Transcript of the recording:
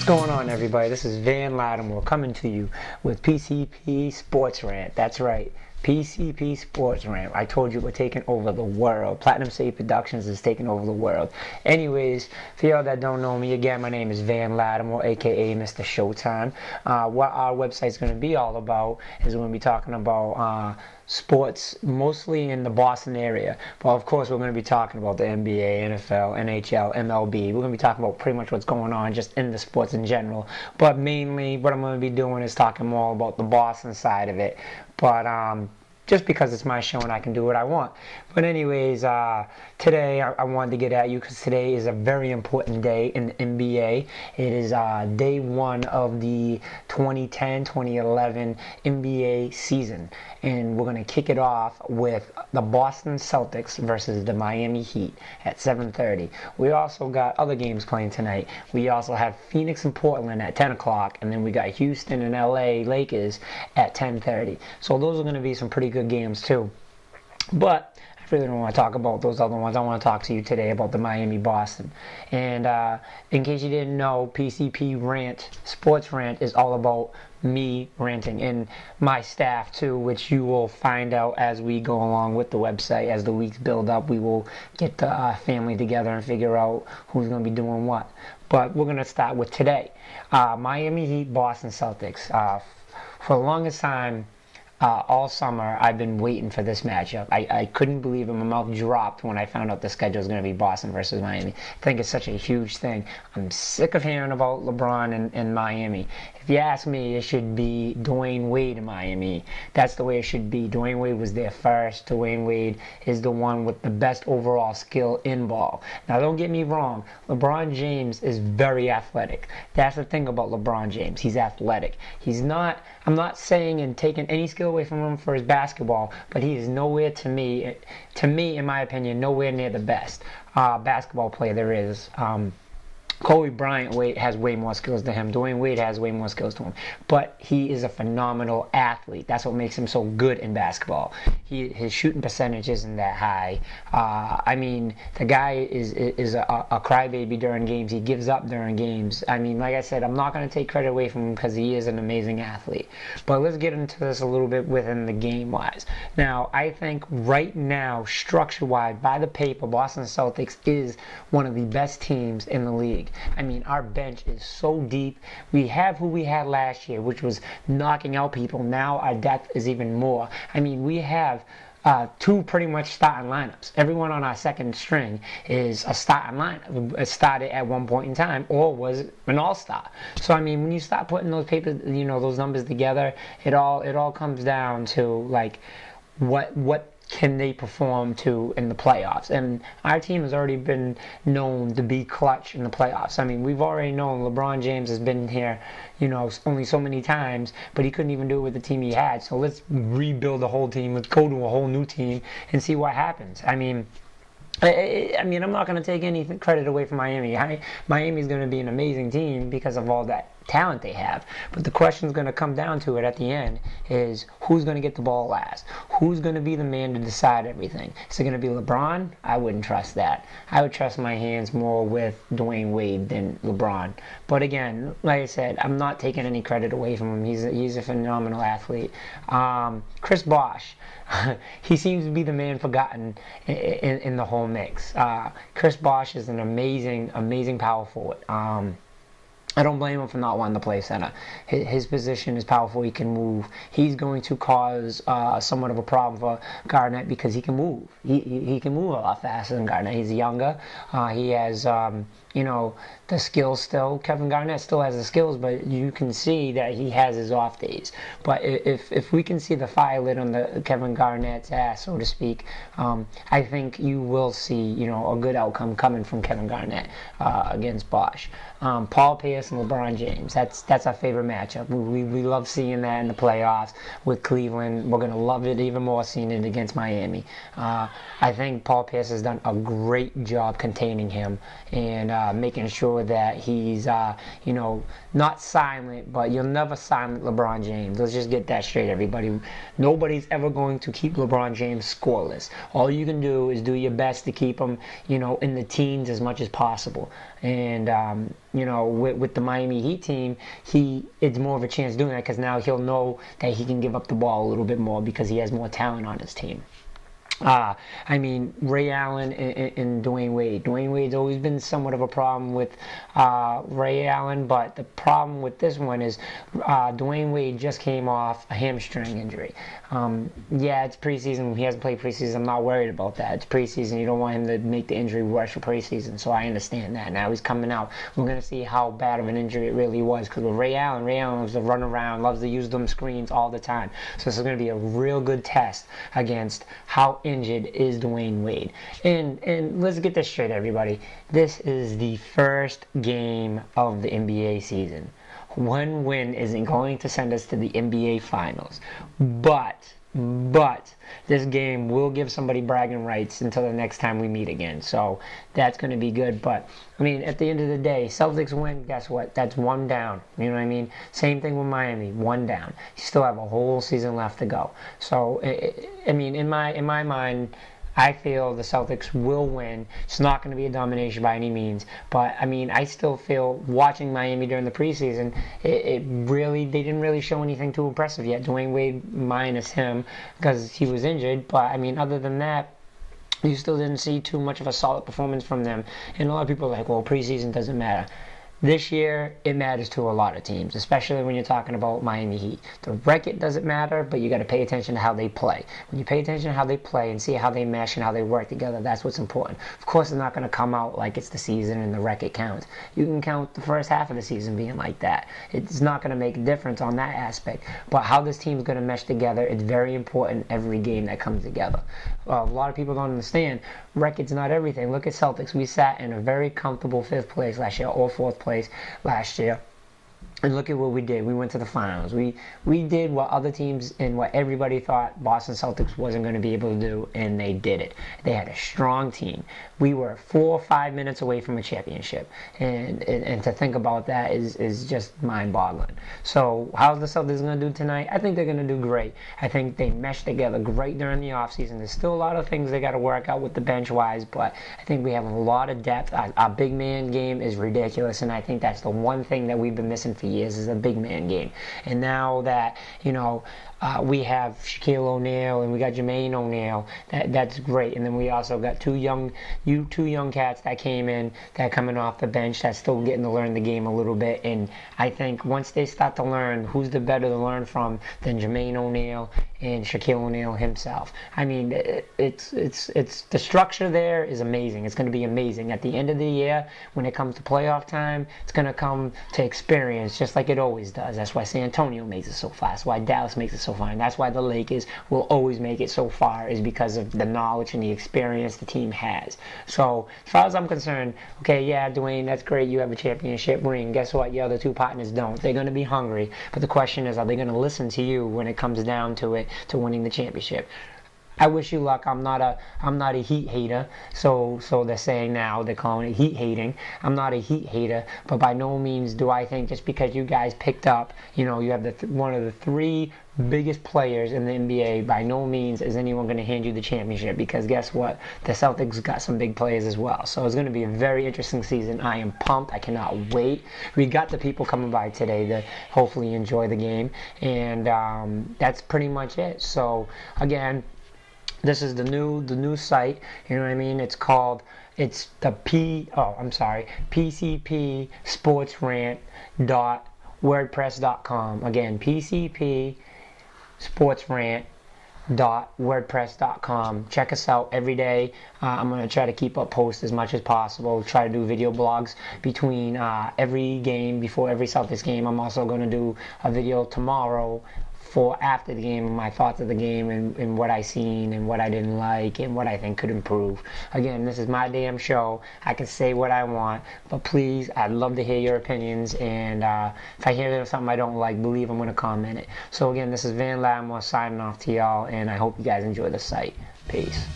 going on, everybody? This is Van Lattimore coming to you with PCP Sports Rant. That's right, PCP Sports Rant. I told you we're taking over the world. Platinum City Productions is taking over the world. Anyways, for y'all that don't know me, again, my name is Van Lattimore, aka Mr. Showtime. What our website's going to be all about is we're going to be talking about sports, mostly in the Boston area. But of course, we're going to be talking about the NBA, NFL, NHL, MLB. We're going to be talking about pretty much what's going on just in the sports in general. But mainly, what I'm going to be doing is talking more about the Boston side of it. But just because it's my show and I can do what I want. But anyways, today I wanted to get at you because today is a very important day in the NBA. It is day one of the 2010-2011 NBA season. And we're going to kick it off with the Boston Celtics versus the Miami Heat at 7:30. We also got other games playing tonight. We also have Phoenix and Portland at 10 o'clock. And then we got Houston and LA Lakers at 10:30. So those are going to be some pretty good games too. But I really don't want to talk about those other ones. I want to talk to you today about the Miami-Boston. And in case you didn't know, PCP Rant, Sports Rant, is all about me ranting, and my staff too, which you will find out as we go along with the website. As the weeks build up, we will get the family together and figure out who's going to be doing what. But we're going to start with today. Miami Heat, Boston Celtics. For the longest time, all summer, I've been waiting for this matchup. I couldn't believe it. My mouth dropped when I found out the schedule was going to be Boston versus Miami. I think it's such a huge thing. I'm sick of hearing about LeBron and Miami. If you ask me, it should be Dwayne Wade in Miami. That's the way it should be. Dwayne Wade was there first. Dwayne Wade is the one with the best overall skill in ball. Now, don't get me wrong. LeBron James is very athletic. That's the thing about LeBron James. He's athletic. He's not, I'm not saying and taking any skill away from him for his basketball, but he is nowhere, to me, in my opinion, nowhere near the best basketball player there is. Kobe Bryant has way more skills than him. Dwayne Wade has way more skills to him. But he is a phenomenal athlete. That's what makes him so good in basketball. His shooting percentage isn't that high. I mean, the guy is a crybaby during games. He gives up during games. I mean, like I said, I'm not going to take credit away from him because he is an amazing athlete. But let's get into this a little bit within the game-wise. Now, I think right now, structure-wise, by the paper, Boston Celtics is one of the best teams in the league. I mean, our bench is so deep. We have who we had last year, which was knocking out people. Now our depth is even more. I mean, we have two pretty much starting lineups. Everyone on our second string is a starting lineup. It started at one point in time or was an all-star. So, I mean, when you start putting those papers, those numbers together, it all comes down to, like, what can they perform to in the playoffs? And our team has already been known to be clutch in the playoffs. I mean, we've already known LeBron James has been here, only so many times, but he couldn't even do it with the team he had. So let's rebuild the whole team. Let's go to a whole new team and see what happens. I mean, I'm not going to take any credit away from Miami. Miami's going to be an amazing team because of all that talent they have. But the question's going to come down to it at the end is who's going to get the ball last? Who's going to be the man to decide everything? Is it going to be LeBron? I wouldn't trust that. I would trust my hands more with Dwayne Wade than LeBron. But again, like I said, I'm not taking any credit away from him. He's a phenomenal athlete. Chris Bosh. He seems to be the man forgotten in the whole mix. Chris Bosh is an amazing power forward. I don't blame him for not wanting to play center. His position is powerful. He can move. He's going to cause somewhat of a problem for Garnett because he can move. He can move a lot faster than Garnett. He's younger. He has the skills still. Kevin Garnett still has the skills, but you can see that he has his off days. But if we can see the fire lit on the Kevin Garnett's ass, so to speak, I think you will see a good outcome coming from Kevin Garnett against Bosh. Paul Pierce and LeBron James. That's our favorite matchup. We love seeing that in the playoffs with Cleveland. We're gonna love it even more seeing it against Miami. I think Paul Pierce has done a great job containing him and making sure that he's not silent, but you'll never silent LeBron James. Let's just get that straight, everybody. Nobody's ever going to keep LeBron James scoreless. All you can do is do your best to keep him in the teens as much as possible. And with the Miami Heat team, it's more of a chance doing that because now he'll know that he can give up the ball a little bit more because he has more talent on his team. Ray Allen and Dwayne Wade. Dwayne Wade's always been somewhat of a problem with Ray Allen, but the problem with this one is Dwayne Wade just came off a hamstring injury. It's preseason. He hasn't played preseason. I'm not worried about that. It's preseason. You don't want him to make the injury worse for preseason, so I understand that. Now he's coming out. We're going to see how bad of an injury it really was because with Ray Allen loves to run around, loves to use them screens all the time. So this is going to be a real good test against how injured is Dwayne Wade. And let's get this straight, everybody. This is the first game of the NBA season. One win isn't going to send us to the NBA Finals. But this game will give somebody bragging rights until the next time we meet again. So that's going to be good. But, at the end of the day, Celtics win, guess what? That's one down. You know what I mean? Same thing with Miami, one down. You still have a whole season left to go. So, in my mind, I feel the Celtics will win. It's not going to be a domination by any means. But, I still feel watching Miami during the preseason, they didn't really show anything too impressive yet. Dwayne Wade minus him because he was injured. But, other than that, you still didn't see too much of a solid performance from them. And a lot of people are like, well, preseason doesn't matter. This year, it matters to a lot of teams, especially when you're talking about Miami Heat. The record doesn't matter, but you got to pay attention to how they play. When you pay attention to how they play and see how they mesh and how they work together, that's what's important. Of course, it's not going to come out like it's the season and the record counts. You can count the first half of the season being like that. It's not going to make a difference on that aspect. But how this team's going to mesh together, it's very important every game that comes together. A lot of people don't understand. Record's not everything. Look at Celtics. We sat in a very comfortable 5th place last year, or 4th place last year. And look at what we did. We went to the finals. We did what other teams and what everybody thought Boston Celtics wasn't going to be able to do, and they did it. They had a strong team. We were 4 or 5 minutes away from a championship. And to think about that is just mind-boggling. So how's the Celtics going to do tonight? I think they're going to do great. I think they meshed together great during the offseason. There's still a lot of things they got to work out with the bench-wise, but I think we have a lot of depth. Our big man game is ridiculous, and I think that's the one thing that we've been missing for years is a big man game. And now that, we have Shaquille O'Neal and we got Jermaine O'Neal, that's great. And then we also got two young cats that came in, that coming off the bench, that's still getting to learn the game a little bit. And I think once they start to learn, who's the better to learn from than Jermaine O'Neal and Shaquille O'Neal himself. It's the structure there is amazing. It's going to be amazing. At the end of the year, when it comes to playoff time, it's going to come to experience just like it always does. That's why San Antonio makes it so far. That's why Dallas makes it so far. And that's why the Lakers will always make it so far, is because of the knowledge and the experience the team has. So as far as I'm concerned, okay, yeah, Dwayne, that's great. You have a championship ring. Guess what? Your other two partners don't. They're going to be hungry. But the question is, are they going to listen to you when it comes down to it, to winning the championship? I wish you luck. I'm not a Heat hater. So they're saying now, they're calling it Heat hating. I'm not a Heat hater, but by no means do I think just because you guys picked up, you have one of the 3 biggest players in the NBA, by no means is anyone going to hand you the championship, because guess what? The Celtics got some big players as well. So it's going to be a very interesting season. I am pumped. I cannot wait. We got the people coming by today to hopefully enjoy the game, and that's pretty much it. So again, this is the new site, you know what I mean? It's the PCP Sports Rant .wordpress.com. Again, PCP Sports Rant .wordpress.com. Check us out every day. I'm going to try to keep up posts as much as possible. Try to do video blogs between every game, before every Celtics game. I'm also going to do a video tomorrow for after the game, my thoughts of the game and what I seen and what I didn't like and what I think could improve. Again, this is my damn show. I can say what I want, but please, I'd love to hear your opinions, and if I hear there's something I don't like, believe I'm going to comment it. So again, this is Van Lattimore signing off to y'all, and I hope you guys enjoy the site. Peace.